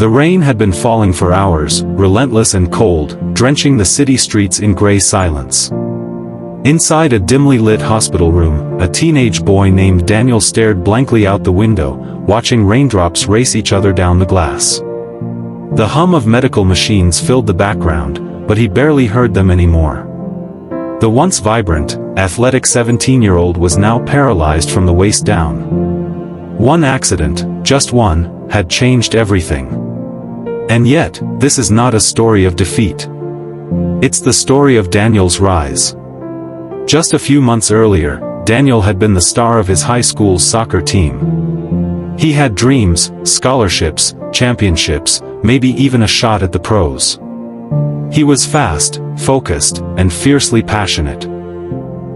The rain had been falling for hours, relentless and cold, drenching the city streets in gray silence. Inside a dimly lit hospital room, a teenage boy named Daniel stared blankly out the window, watching raindrops race each other down the glass. The hum of medical machines filled the background, but he barely heard them anymore. The once vibrant, athletic 17-year-old was now paralyzed from the waist down. One accident, just one, had changed everything. And yet, this is not a story of defeat. It's the story of Daniel's rise. Just a few months earlier, Daniel had been the star of his high school's soccer team. He had dreams, scholarships, championships, maybe even a shot at the pros. He was fast, focused, and fiercely passionate.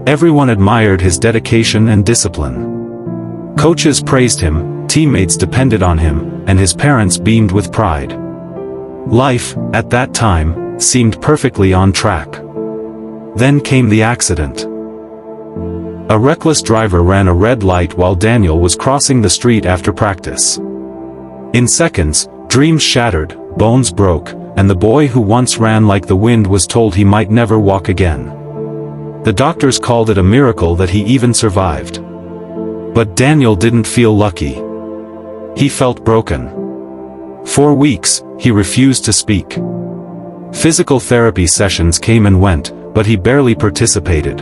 Everyone admired his dedication and discipline. Coaches praised him, teammates depended on him, and his parents beamed with pride. Life, at that time, seemed perfectly on track. Then came the accident. A reckless driver ran a red light while Daniel was crossing the street after practice. In seconds, dreams shattered, bones broke, and the boy who once ran like the wind was told he might never walk again. The doctors called it a miracle that he even survived. But Daniel didn't feel lucky. He felt broken. For weeks, he refused to speak. Physical therapy sessions came and went, but he barely participated.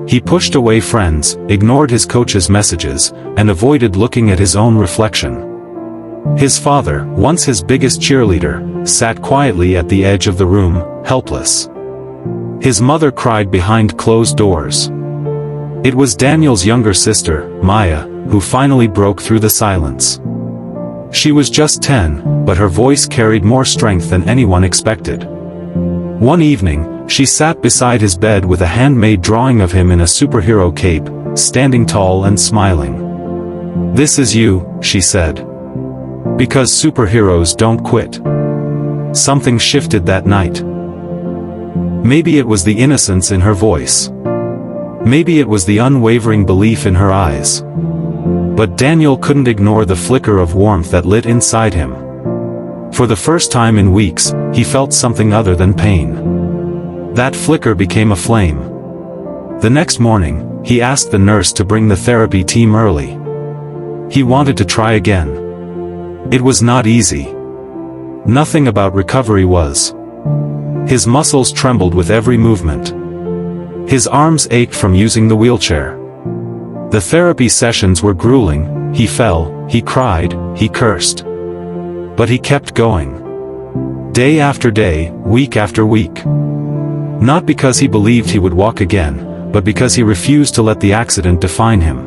He pushed away friends, ignored his coach's messages, and avoided looking at his own reflection. His father, once his biggest cheerleader, sat quietly at the edge of the room, helpless. His mother cried behind closed doors. It was Daniel's younger sister, Maya, who finally broke through the silence. She was just 10, but her voice carried more strength than anyone expected. One evening, she sat beside his bed with a handmade drawing of him in a superhero cape, standing tall and smiling. "This is you," she said. "Because superheroes don't quit." Something shifted that night. Maybe it was the innocence in her voice. Maybe it was the unwavering belief in her eyes. But Daniel couldn't ignore the flicker of warmth that lit inside him. For the first time in weeks, he felt something other than pain. That flicker became a flame. The next morning, he asked the nurse to bring the therapy team early. He wanted to try again. It was not easy. Nothing about recovery was. His muscles trembled with every movement. His arms ached from using the wheelchair. The therapy sessions were grueling. He fell, he cried, he cursed. But he kept going. Day after day, week after week. Not because he believed he would walk again, but because he refused to let the accident define him.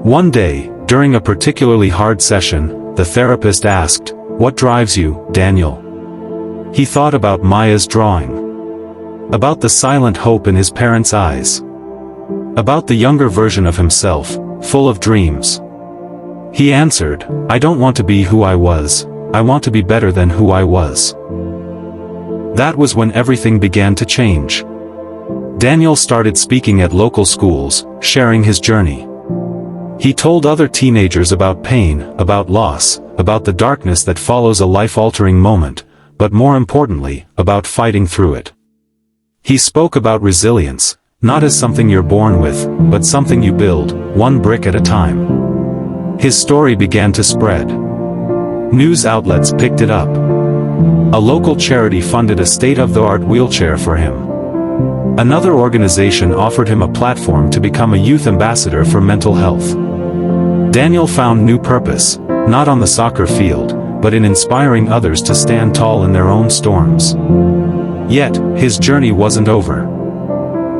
One day, during a particularly hard session, the therapist asked, "What drives you, Daniel?" He thought about Maya's drawing. About the silent hope in his parents' eyes. About the younger version of himself, full of dreams. He answered, "I don't want to be who I was, I want to be better than who I was." That was when everything began to change. Daniel started speaking at local schools, sharing his journey. He told other teenagers about pain, about loss, about the darkness that follows a life-altering moment, but more importantly, about fighting through it. He spoke about resilience, not as something you're born with, but something you build, one brick at a time. His story began to spread. News outlets picked it up. A local charity funded a state-of-the-art wheelchair for him. Another organization offered him a platform to become a youth ambassador for mental health. Daniel found new purpose, not on the soccer field, but in inspiring others to stand tall in their own storms. Yet, his journey wasn't over.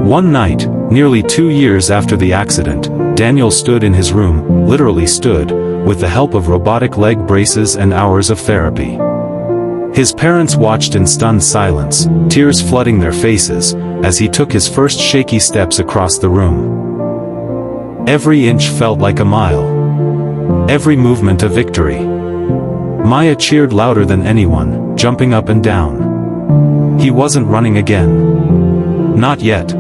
One night, nearly 2 years after the accident, Daniel stood in his room, literally stood, with the help of robotic leg braces and hours of therapy. His parents watched in stunned silence, tears flooding their faces, as he took his first shaky steps across the room. Every inch felt like a mile. Every movement a victory. Maya cheered louder than anyone, jumping up and down. He wasn't running again. Not yet.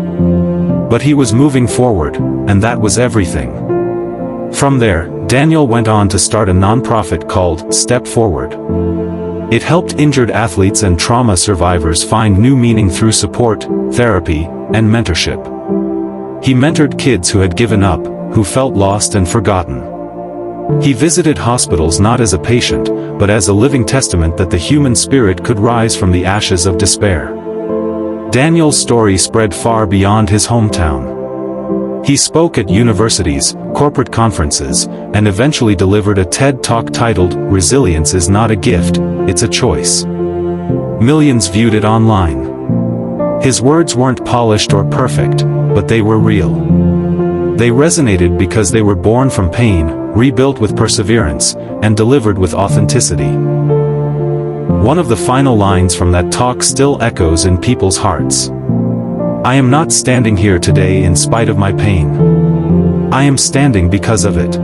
But he was moving forward, and that was everything. From there, Daniel went on to start a nonprofit called Step Forward. It helped injured athletes and trauma survivors find new meaning through support, therapy, and mentorship. He mentored kids who had given up, who felt lost and forgotten. He visited hospitals not as a patient, but as a living testament that the human spirit could rise from the ashes of despair. Daniel's story spread far beyond his hometown. He spoke at universities, corporate conferences, and eventually delivered a TED Talk titled, "Resilience is not a gift, it's a choice." Millions viewed it online. His words weren't polished or perfect, but they were real. They resonated because they were born from pain, rebuilt with perseverance, and delivered with authenticity. One of the final lines from that talk still echoes in people's hearts. "I am not standing here today in spite of my pain. I am standing because of it."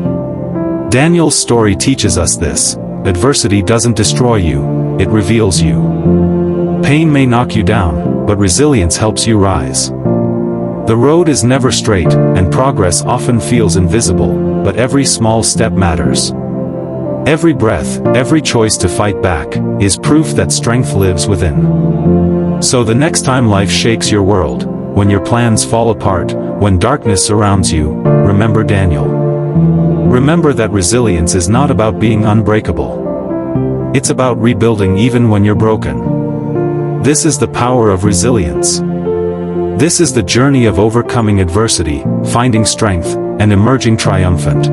Daniel's story teaches us this: adversity doesn't destroy you, it reveals you. Pain may knock you down, but resilience helps you rise. The road is never straight, and progress often feels invisible, but every small step matters. Every breath, every choice to fight back, is proof that strength lives within. So the next time life shakes your world, when your plans fall apart, when darkness surrounds you, remember Daniel. Remember that resilience is not about being unbreakable. It's about rebuilding even when you're broken. This is the power of resilience. This is the journey of overcoming adversity, finding strength, and emerging triumphant.